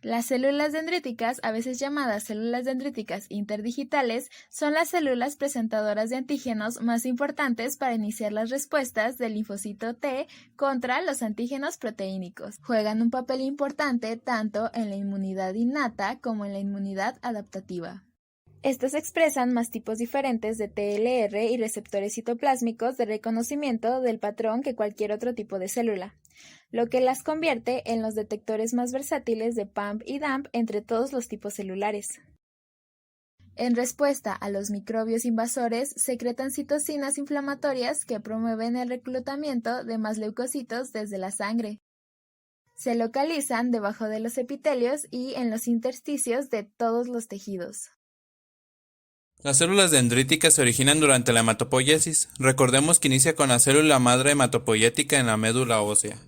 Las células dendríticas, a veces llamadas células dendríticas interdigitales, son las células presentadoras de antígenos más importantes para iniciar las respuestas del linfocito T contra los antígenos proteínicos. Juegan un papel importante tanto en la inmunidad innata como en la inmunidad adaptativa. Estos expresan más tipos diferentes de TLR y receptores citoplásmicos de reconocimiento del patrón que cualquier otro tipo de célula, lo que las convierte en los detectores más versátiles de PAMP y DAMP entre todos los tipos celulares. En respuesta a los microbios invasores, secretan citocinas inflamatorias que promueven el reclutamiento de más leucocitos desde la sangre. Se localizan debajo de los epitelios y en los intersticios de todos los tejidos. Las células dendríticas se originan durante la hematopoiesis. Recordemos que inicia con la célula madre hematopoyética en la médula ósea.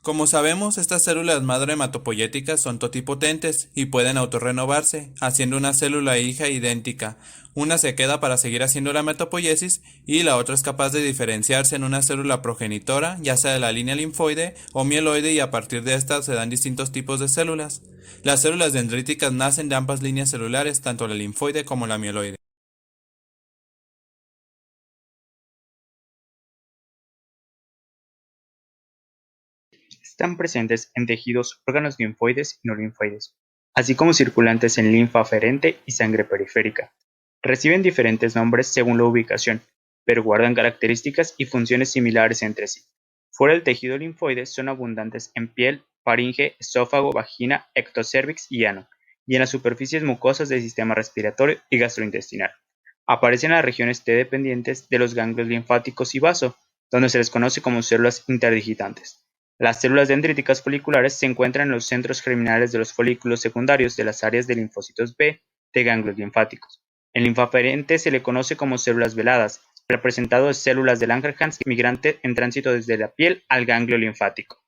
Como sabemos, estas células madre hematopoyéticas son totipotentes y pueden autorrenovarse, haciendo una célula hija idéntica. Una se queda para seguir haciendo la hematopoiesis y la otra es capaz de diferenciarse en una célula progenitora, ya sea de la línea linfoide o mieloide, y a partir de esta se dan distintos tipos de células. Las células dendríticas nacen de ambas líneas celulares, tanto la linfoide como la mieloide. Están presentes en tejidos, órganos linfoides y no linfoides, así como circulantes en linfa aferente y sangre periférica. Reciben diferentes nombres según la ubicación, pero guardan características y funciones similares entre sí. Fuera del tejido linfoide son abundantes en piel, faringe, esófago, vagina, ectocervix y ano, y en las superficies mucosas del sistema respiratorio y gastrointestinal. Aparecen en las regiones T dependientes de los ganglios linfáticos y vaso, donde se les conoce como células interdigitantes. Las células dendríticas foliculares se encuentran en los centros germinales de los folículos secundarios de las áreas de linfocitos B de ganglios linfáticos. En linfa aferente se le conoce como células veladas, representado de células de Langerhans migrante en tránsito desde la piel al ganglio linfático.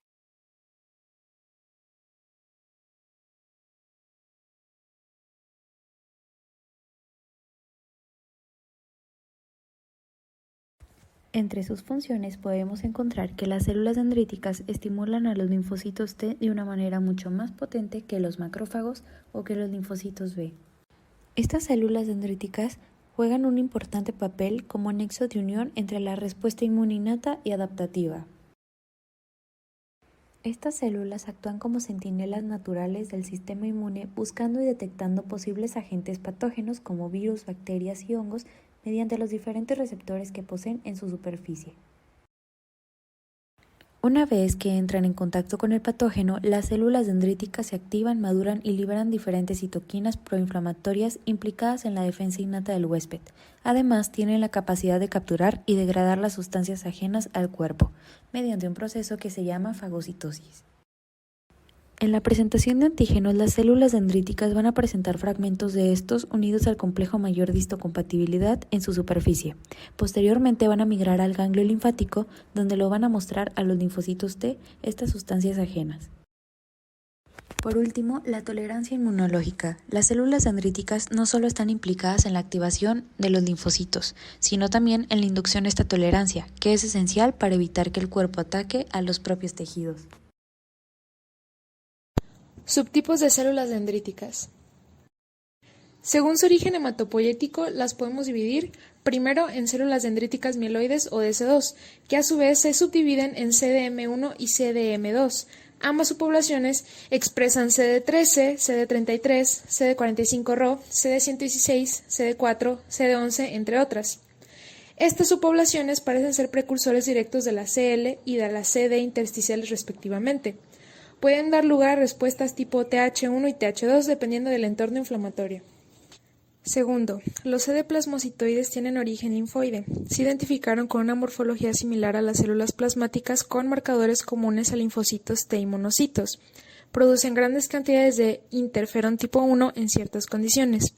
Entre sus funciones podemos encontrar que las células dendríticas estimulan a los linfocitos T de una manera mucho más potente que los macrófagos o que los linfocitos B. Estas células dendríticas juegan un importante papel como nexo de unión entre la respuesta inmune innata y adaptativa. Estas células actúan como centinelas naturales del sistema inmune, buscando y detectando posibles agentes patógenos como virus, bacterias y hongos mediante los diferentes receptores que poseen en su superficie. Una vez que entran en contacto con el patógeno, las células dendríticas se activan, maduran y liberan diferentes citoquinas proinflamatorias implicadas en la defensa innata del huésped. Además, tienen la capacidad de capturar y degradar las sustancias ajenas al cuerpo, mediante un proceso que se llama fagocitosis. En la presentación de antígenos, las células dendríticas van a presentar fragmentos de estos unidos al complejo mayor de histocompatibilidad en su superficie. Posteriormente van a migrar al ganglio linfático, donde lo van a mostrar a los linfocitos T estas sustancias ajenas. Por último, la tolerancia inmunológica. Las células dendríticas no solo están implicadas en la activación de los linfocitos, sino también en la inducción de esta tolerancia, que es esencial para evitar que el cuerpo ataque a los propios tejidos. Subtipos de células dendríticas. Según su origen hematopoyético, las podemos dividir primero en células dendríticas mieloides o DC2, que a su vez se subdividen en CDM1 y CDM2. Ambas subpoblaciones expresan CD13, CD33, CD45-Rho, CD116, CD4, CD11, entre otras. Estas subpoblaciones parecen ser precursores directos de la CL y de la CD intersticiales respectivamente. Pueden dar lugar a respuestas tipo TH1 y TH2 dependiendo del entorno inflamatorio. Segundo, los CD plasmocitoides tienen origen linfoide. Se identificaron con una morfología similar a las células plasmáticas con marcadores comunes a linfocitos T y monocitos. Producen grandes cantidades de interferón tipo 1 en ciertas condiciones.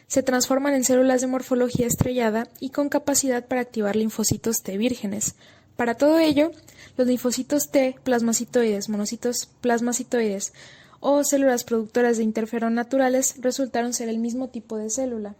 Se transforman en células de morfología estrellada y con capacidad para activar linfocitos T vírgenes. Para todo ello, los linfocitos T plasmacitoides, monocitos plasmacitoides o células productoras de interferón naturales resultaron ser el mismo tipo de célula.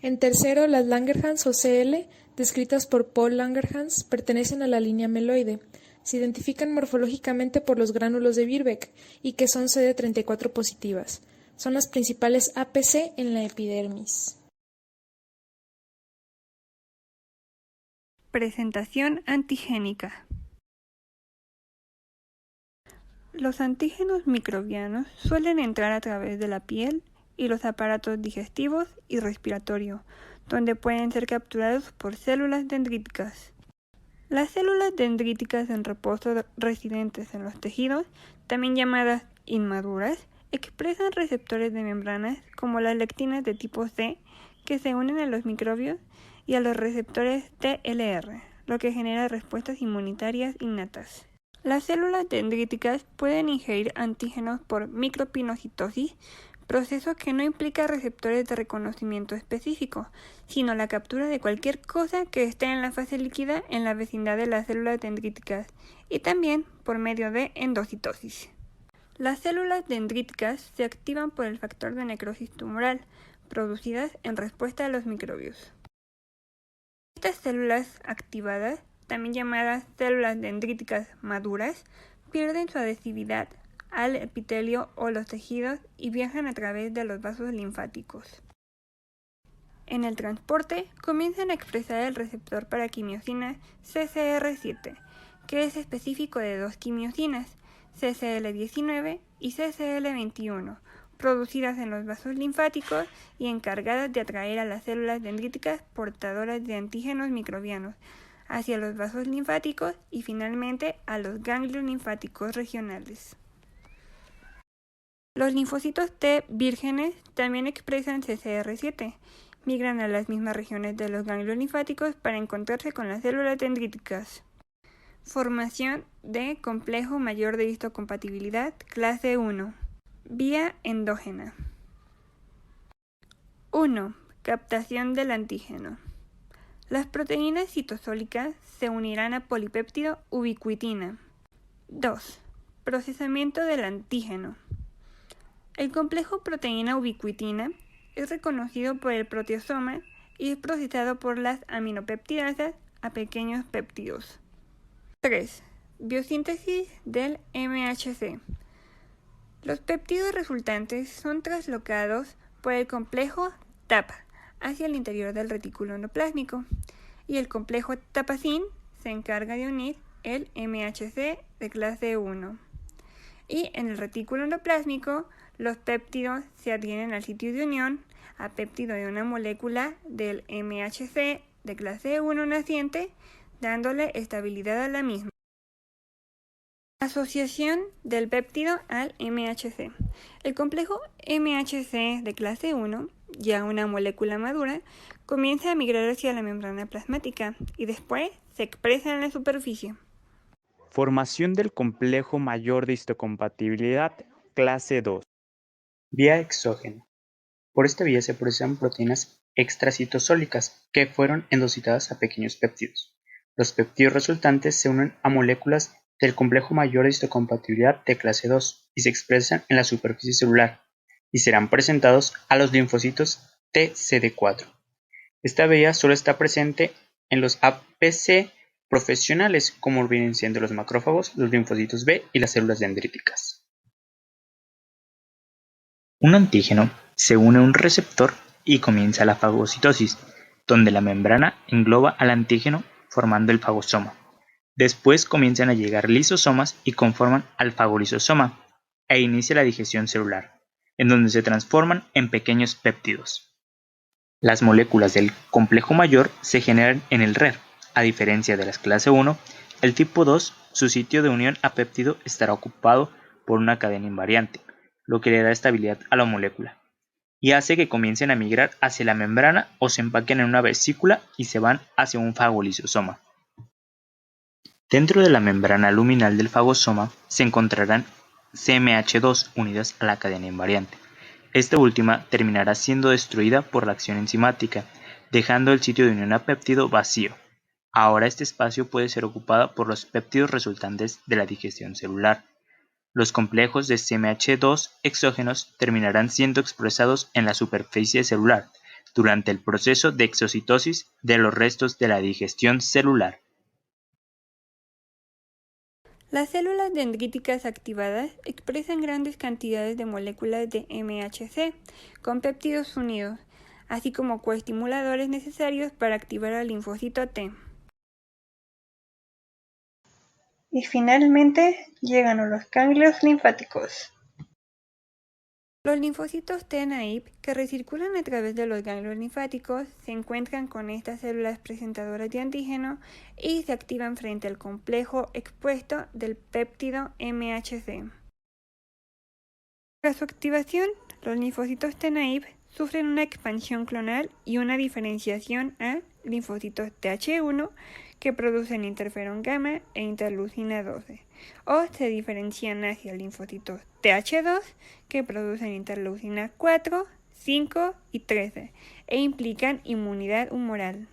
En tercero, las Langerhans o CL, descritas por Paul Langerhans, pertenecen a la línea meloide. Se identifican morfológicamente por los gránulos de Birbeck y que son CD34 positivas. Son las principales APC en la epidermis. Presentación antigénica. Los antígenos microbianos suelen entrar a través de la piel y los aparatos digestivos y respiratorio, donde pueden ser capturados por células dendríticas. Las células dendríticas en reposo residentes en los tejidos, también llamadas inmaduras, expresan receptores de membranas como las lectinas de tipo C que se unen a los microbios y a los receptores TLR, lo que genera respuestas inmunitarias innatas. Las células dendríticas pueden ingerir antígenos por micropinocitosis, proceso que no implica receptores de reconocimiento específico, sino la captura de cualquier cosa que esté en la fase líquida en la vecindad de las células dendríticas, y también por medio de endocitosis. Las células dendríticas se activan por el factor de necrosis tumoral, producidas en respuesta a los microbios. Estas células activadas, también llamadas células dendríticas maduras, pierden su adhesividad al epitelio o los tejidos y viajan a través de los vasos linfáticos. En el transporte, comienzan a expresar el receptor para quimiosina CCR7, que es específico de dos quimiosinas, CCL19 y CCL21, producidas en los vasos linfáticos y encargadas de atraer a las células dendríticas portadoras de antígenos microbianos hacia los vasos linfáticos y finalmente a los ganglios linfáticos regionales. Los linfocitos T vírgenes también expresan CCR7, migran a las mismas regiones de los ganglios linfáticos para encontrarse con las células dendríticas. Formación de complejo mayor de histocompatibilidad clase 1. Vía endógena. 1. Captación del antígeno. Las proteínas citosólicas se unirán a polipéptido ubiquitina. 2. Procesamiento del antígeno. El complejo proteína ubiquitina es reconocido por el proteasoma y es procesado por las aminopeptidasas a pequeños péptidos. 3. Biosíntesis del MHC. Los péptidos resultantes son traslocados por el complejo TAP hacia el interior del retículo endoplásmico y el complejo TAPACIN se encarga de unir el MHC de clase 1. Y en el retículo endoplásmico, los péptidos se adhieren al sitio de unión a péptido de una molécula del MHC de clase 1 naciente, dándole estabilidad a la misma. Asociación del péptido al MHC. El complejo MHC de clase 1, ya una molécula madura, comienza a migrar hacia la membrana plasmática y después se expresa en la superficie. Formación del complejo mayor de histocompatibilidad clase 2. Vía exógena. Por esta vía se procesan proteínas extracitosólicas que fueron endocitadas a pequeños péptidos. Los péptidos resultantes se unen a moléculas del complejo mayor de histocompatibilidad de clase 2 y se expresan en la superficie celular y serán presentados a los linfocitos TCD4. Esta vía solo está presente en los APC profesionales, como vienen siendo los macrófagos, los linfocitos B y las células dendríticas. Un antígeno se une a un receptor y comienza la fagocitosis, donde la membrana engloba al antígeno formando el fagosoma. Después comienzan a llegar lisosomas y conforman al fagolisosoma e inicia la digestión celular, en donde se transforman en pequeños péptidos. Las moléculas del complejo mayor se generan en el RER. A diferencia de las clase 1, el tipo 2, su sitio de unión a péptido estará ocupado por una cadena invariante, lo que le da estabilidad a la molécula, y hace que comiencen a migrar hacia la membrana o se empaquen en una vesícula y se van hacia un fagolisosoma. Dentro de la membrana luminal del fagosoma se encontrarán CMH2 unidas a la cadena invariante. Esta última terminará siendo destruida por la acción enzimática, dejando el sitio de unión a péptido vacío. Ahora este espacio puede ser ocupado por los péptidos resultantes de la digestión celular. Los complejos de CMH2 exógenos terminarán siendo expresados en la superficie celular durante el proceso de exocitosis de los restos de la digestión celular. Las células dendríticas activadas expresan grandes cantidades de moléculas de MHC con péptidos unidos, así como coestimuladores necesarios para activar al linfocito T. Y finalmente llegan a los ganglios linfáticos. Los linfocitos T naive que recirculan a través de los ganglios linfáticos se encuentran con estas células presentadoras de antígeno y se activan frente al complejo expuesto del péptido MHC. Tras su activación, los linfocitos T naive sufren una expansión clonal y una diferenciación a linfocitos Th1 que producen interferón gamma e interleucina 12, o se diferencian hacia linfocitos Th2 que producen interleucina 4, 5 y 13 e implican inmunidad humoral.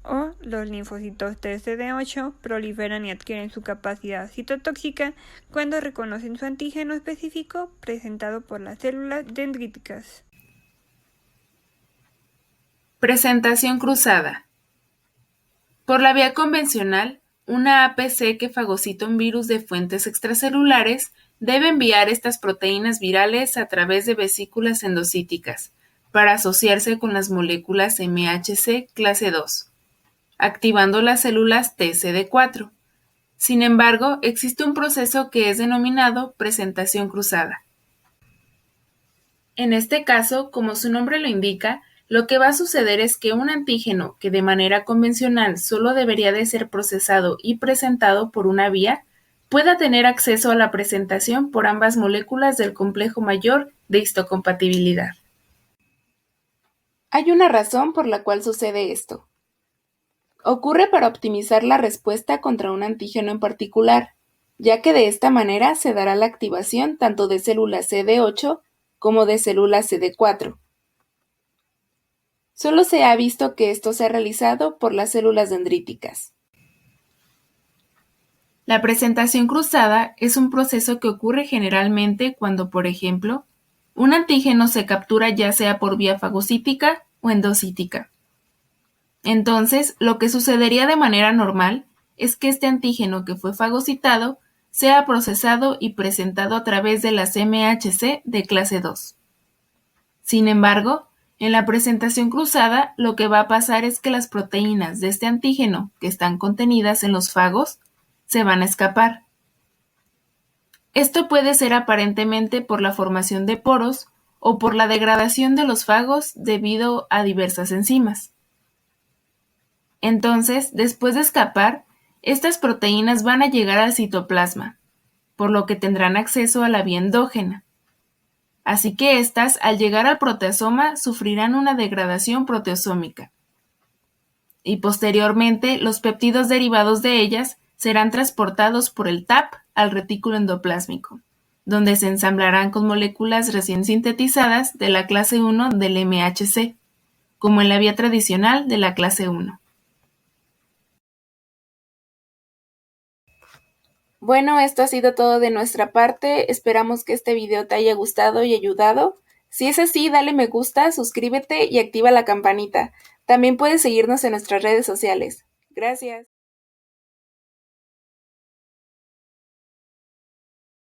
O los linfocitos TCD8 proliferan y adquieren su capacidad citotóxica cuando reconocen su antígeno específico presentado por las células dendríticas. Presentación cruzada. Por la vía convencional, una APC que fagocita un virus de fuentes extracelulares debe enviar estas proteínas virales a través de vesículas endocíticas para asociarse con las moléculas MHC clase 2, activando las células TCD4. Sin embargo, existe un proceso que es denominado presentación cruzada. En este caso, como su nombre lo indica, lo que va a suceder es que un antígeno que de manera convencional solo debería de ser procesado y presentado por una vía, pueda tener acceso a la presentación por ambas moléculas del complejo mayor de histocompatibilidad. Hay una razón por la cual sucede esto. Ocurre para optimizar la respuesta contra un antígeno en particular, ya que de esta manera se dará la activación tanto de células CD8 como de células CD4. Solo se ha visto que esto se ha realizado por las células dendríticas. La presentación cruzada es un proceso que ocurre generalmente cuando, por ejemplo, un antígeno se captura ya sea por vía fagocítica o endocítica. Entonces, lo que sucedería de manera normal es que este antígeno que fue fagocitado sea procesado y presentado a través de las MHC de clase 2. Sin embargo, en la presentación cruzada, lo que va a pasar es que las proteínas de este antígeno que están contenidas en los fagos se van a escapar. Esto puede ser aparentemente por la formación de poros o por la degradación de los fagos debido a diversas enzimas. Entonces, después de escapar, estas proteínas van a llegar al citoplasma, por lo que tendrán acceso a la vía endógena. Así que estas, al llegar al proteasoma, sufrirán una degradación proteosómica. Y posteriormente, los péptidos derivados de ellas serán transportados por el TAP al retículo endoplásmico, donde se ensamblarán con moléculas recién sintetizadas de la clase 1 del MHC, como en la vía tradicional de la clase 1. Bueno, esto ha sido todo de nuestra parte. Esperamos que este video te haya gustado y ayudado. Si es así, dale me gusta, suscríbete y activa la campanita. También puedes seguirnos en nuestras redes sociales. Gracias.